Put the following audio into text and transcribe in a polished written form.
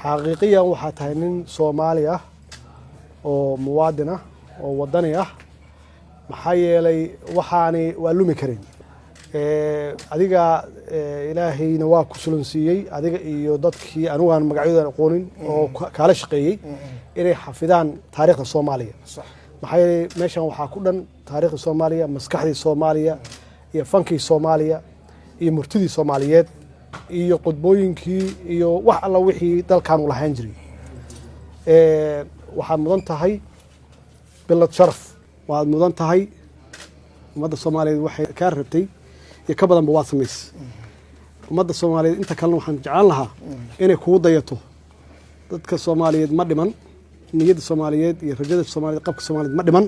xaqiiqiyan waxaa tahay nin Soomaali ah oo muwaadin ah oo wadani ah maxaa yeelay waxaani waa lumi karin adiga ilaahayna waa ku sulansiiyay adiga iyo dadkii anigu aan magacyadooda aqoonin oo kala shaqeeyay inay xafidaan taariikhda Soomaaliya maxaa yeelay meeshan waxaa ku dhan taariikhda Soomaaliya maskaxda Soomaaliya iyo fankii Soomaaliya iyo murtidii Soomaaliyeed iyo qodbooyinkii iyo wax alla wixii dalkan u lahayn jiray waxaa mudan tahay bilad sharaf waa mudan tahay ummadda Soomaaliyeed waxay ka rabtay iyo ka badan waa sameys ummadda Soomaaliyeed inta kale waxaan jeclaan lahaa inay kugu dayato dadka Soomaaliyeed ma dhiman niyadda Soomaaliyeed iyo rajada Soomaaliyeed qabka Soomaaliyeed ma dhiman